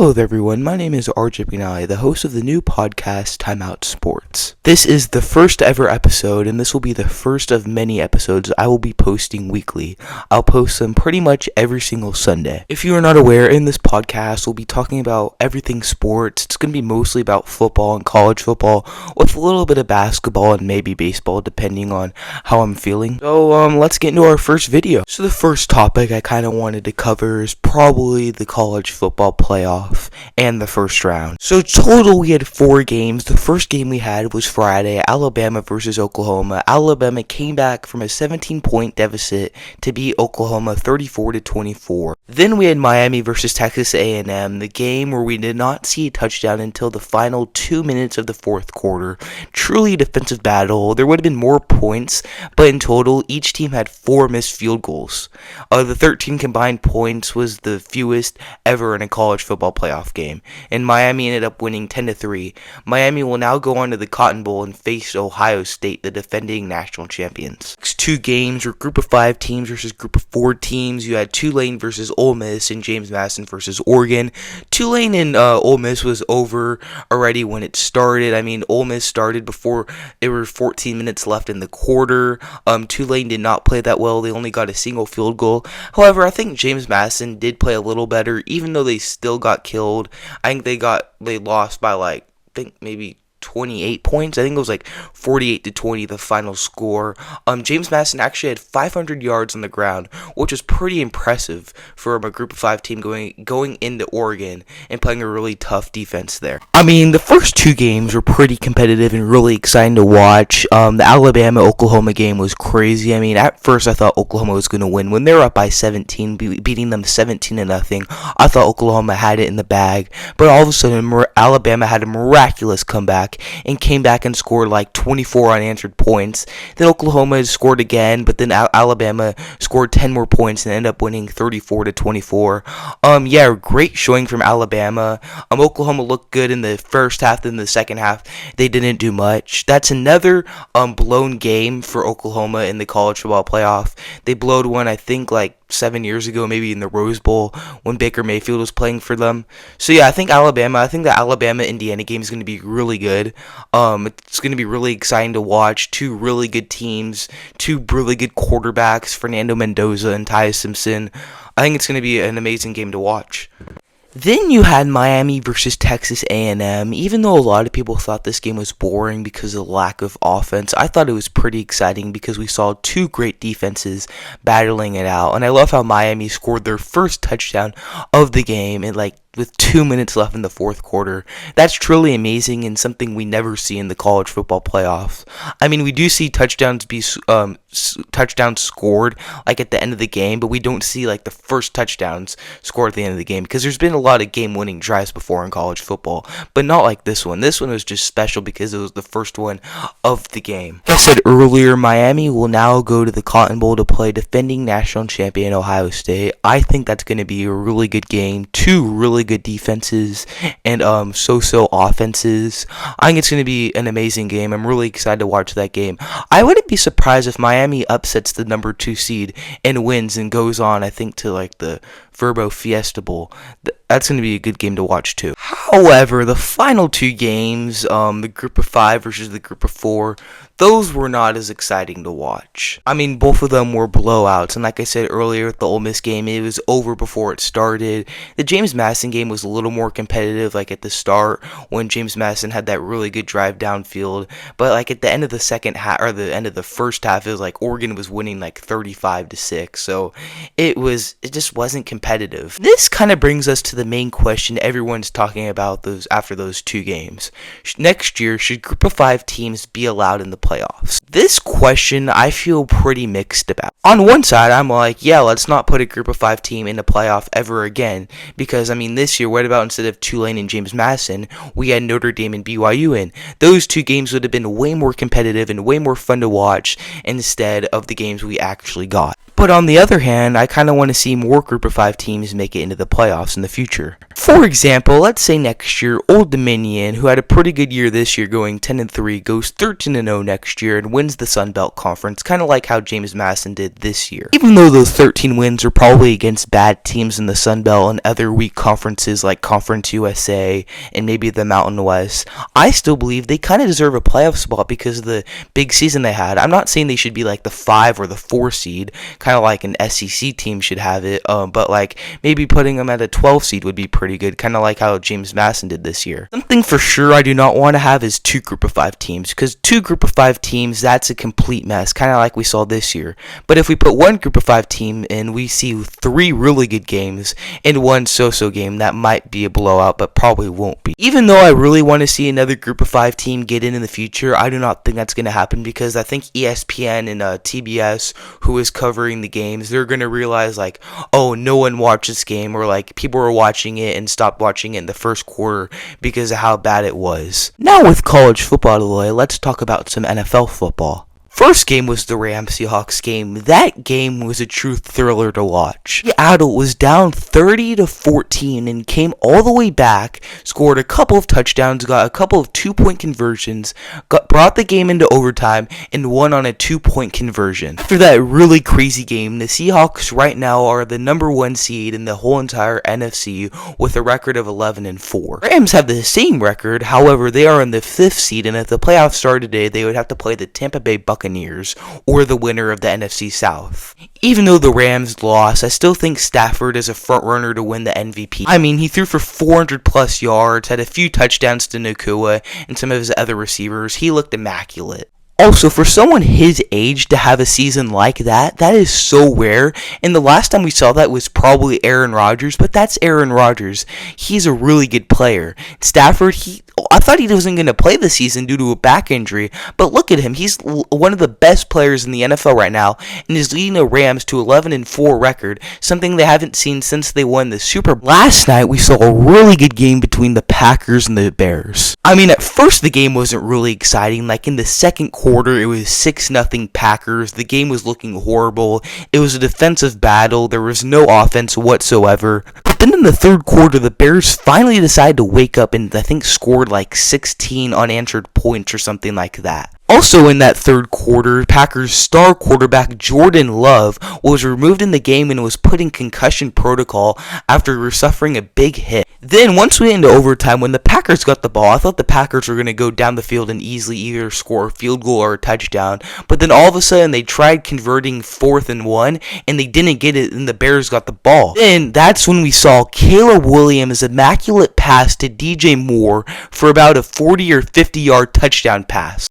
Hello there everyone, my name is RJ Pinali, the host of the new podcast Timeout Sports. This is the first ever episode, and this will be the first of many episodes I will be posting weekly. I'll post them pretty much every single Sunday. If you are not aware, in this podcast we'll be talking about everything sports. It's going to be mostly about football and college football, with a little bit of basketball and maybe baseball depending on how I'm feeling. So let's get into our first video. So the first topic I kind of wanted to cover is probably the college football playoff and the first round. So total we had 4 games. The first game we had was Friday, Alabama versus Oklahoma. Alabama came back from a 17-point deficit to beat Oklahoma 34-24. Then we had Miami versus Texas A&M, the game where we did not see a touchdown until the final 2 minutes of the fourth quarter. Truly a defensive battle. There would have been more points, but in total each team had 4 missed field goals. The 13 combined points was the fewest ever in a college football playoff game, and Miami ended up winning 10-3. Miami will now go on to the Cotton Bowl and face Ohio State, the defending national champions. Next 2 games were Group of 5 teams versus Group of 4 teams. You had Tulane versus Ole Miss and James Madison versus Oregon. Tulane and Ole Miss was over already when it started. I mean, Ole Miss started before there were 14 minutes left in the quarter. Tulane did not play that well. They only got a single field goal. However, I think James Madison did play a little better, even though they still got killed. I think they lost by maybe 28 points. I think it was 48-20 the final score. James Madison actually had 500 yards on the ground, which was pretty impressive for a Group of 5 team going into Oregon and playing a really tough defense there. I mean, the first 2 games were pretty competitive and really exciting to watch. The Alabama-Oklahoma game was crazy. I mean, at first I thought Oklahoma was going to win. When they were up by 17, beating them 17-0, I thought Oklahoma had it in the bag. But all of a sudden, Alabama had a miraculous comeback and came back and scored 24 unanswered points. Then Oklahoma scored again, but then Alabama scored 10 more points and ended up winning 34-24. Great showing from Alabama. Oklahoma looked good in the first half, then the second half they didn't do much. That's another blown game for Oklahoma in the college football playoff. They blowed one, I think, 7 years ago, maybe in the Rose Bowl when Baker Mayfield was playing for them. So yeah, I think the Alabama-Indiana game is going to be really good. It's going to be really exciting to watch. 2 really good teams, 2 really good quarterbacks, Fernando Mendoza and Ty Simpson. I think it's going to be an amazing game to watch. Then you had Miami versus Texas A&M. Even though a lot of people thought this game was boring because of the lack of offense, I thought it was pretty exciting because we saw 2 great defenses battling it out. And I love how Miami scored their first touchdown of the game with 2 minutes left in the fourth quarter. That's truly amazing and something we never see in the college football playoffs. I mean, we do see touchdowns scored at the end of the game, but we don't see the first touchdowns scored at the end of the game because there's been a lot of game-winning drives before in college football, but not like this one. This one was just special because it was the first one of the game. Like I said earlier, Miami will now go to the Cotton Bowl to play defending national champion Ohio State. I think that's going to be a really good game. 2 really good defenses and so-so offenses. I think it's going to be an amazing game. I'm really excited to watch that game. I wouldn't be surprised if Miami upsets the number 2 seed and wins and goes on, I think, to the Verbo Fiesta Bowl. That's going to be a good game to watch too. However, the final 2 games, the Group of 5 versus the Group of 4, those were not as exciting to watch. I mean, both of them were blowouts, and like I said earlier with the Ole Miss game, it was over before it started. The James Madison game was a little more competitive, at the start when James Madison had that really good drive downfield, but at the end of the second half, or the end of the first half, it was Oregon was winning 35-6, so it just wasn't competitive. This kind of brings us to the main question everyone's talking about after those 2 games. Next year, should Group of 5 teams be allowed in the playoffs? This question I feel pretty mixed about. On one side, I'm let's not put a Group of 5 team in the playoff ever again, because I mean, this year, what about instead of Tulane and James Madison, we had Notre Dame and BYU in? Those 2 games would have been way more competitive and way more fun to watch instead of the games we actually got. But on the other hand, I kind of want to see more Group of 5 5 teams make it into the playoffs in the future. For example, let's say next year, Old Dominion, who had a pretty good year this year going 10-3, goes 13-0 next year and wins the Sun Belt Conference, kind of like how James Madison did this year. Even though those 13 wins are probably against bad teams in the Sun Belt and other weak conferences like Conference USA and maybe the Mountain West, I still believe they kind of deserve a playoff spot because of the big season they had. I'm not saying they should be like the 5 or the 4 seed, kind of like an SEC team should have it, but like maybe putting them at a 12 seed would be pretty good, kind of like how James Madison did this year. Something for sure I do not want to have is 2 group of 5 teams, because 2 group of 5 teams, that's a complete mess, kind of like we saw this year. But if we put 1 group of 5 team in, we see 3 really good games and 1 so-so game that might be a blowout, but probably won't be. Even though I really want to see another group of 5 team get in the future, I do not think that's going to happen, because I think ESPN and TBS, who is covering the games, they're going to realize like, oh, no one watched this game, or like people were watching it and stopped watching it in the first quarter because of how bad it was. Now with college football out of the way, let's talk about some NFL football. First game was the Rams-Seahawks game. That game was a true thriller to watch. Seattle was down 30-14 and came all the way back, scored a couple of touchdowns, got a couple of 2-point conversions, brought the game into overtime, and won on a 2-point conversion. After that really crazy game, the Seahawks right now are the number 1 seed in the whole entire NFC with a record of 11-4. Rams have the same record, however, they are in the 5th seed, and if the playoffs started today, they would have to play the Tampa Bay Buccaneers or the winner of the NFC South. Even though the Rams lost, I still think Stafford is a front runner to win the MVP. I mean, he threw for 400 plus yards, had a few touchdowns to Nakua and some of his other receivers. He looked immaculate. Also, for someone his age to have a season like that, that is so rare. And the last time we saw that was probably Aaron Rodgers, but that's Aaron Rodgers. He's a really good player. Stafford, I thought he wasn't going to play this season due to a back injury, but look at him. He's one of the best players in the NFL right now and is leading the Rams to 11-4 record, something they haven't seen since they won the Super Bowl. Last night, we saw a really good game between the Packers and the Bears. I mean, at first the game wasn't really exciting. Like in the second quarter, it was 6-0 Packers. The game was looking horrible. It was a defensive battle. There was no offense whatsoever. But then in the third quarter, the Bears finally decided to wake up and I think scored like 16 unanswered points or something like that. Also in that third quarter, Packers star quarterback Jordan Love was removed in the game and was put in concussion protocol after suffering a big hit. Then once we went into overtime, when the Packers got the ball, I thought the Packers were going to go down the field and easily either score a field goal or a touchdown. But then all of a sudden they tried converting 4th and 1 and they didn't get it and the Bears got the ball. Then that's when we saw Caleb Williams' immaculate pass to DJ Moore for about a 40 or 50 yard touchdown pass.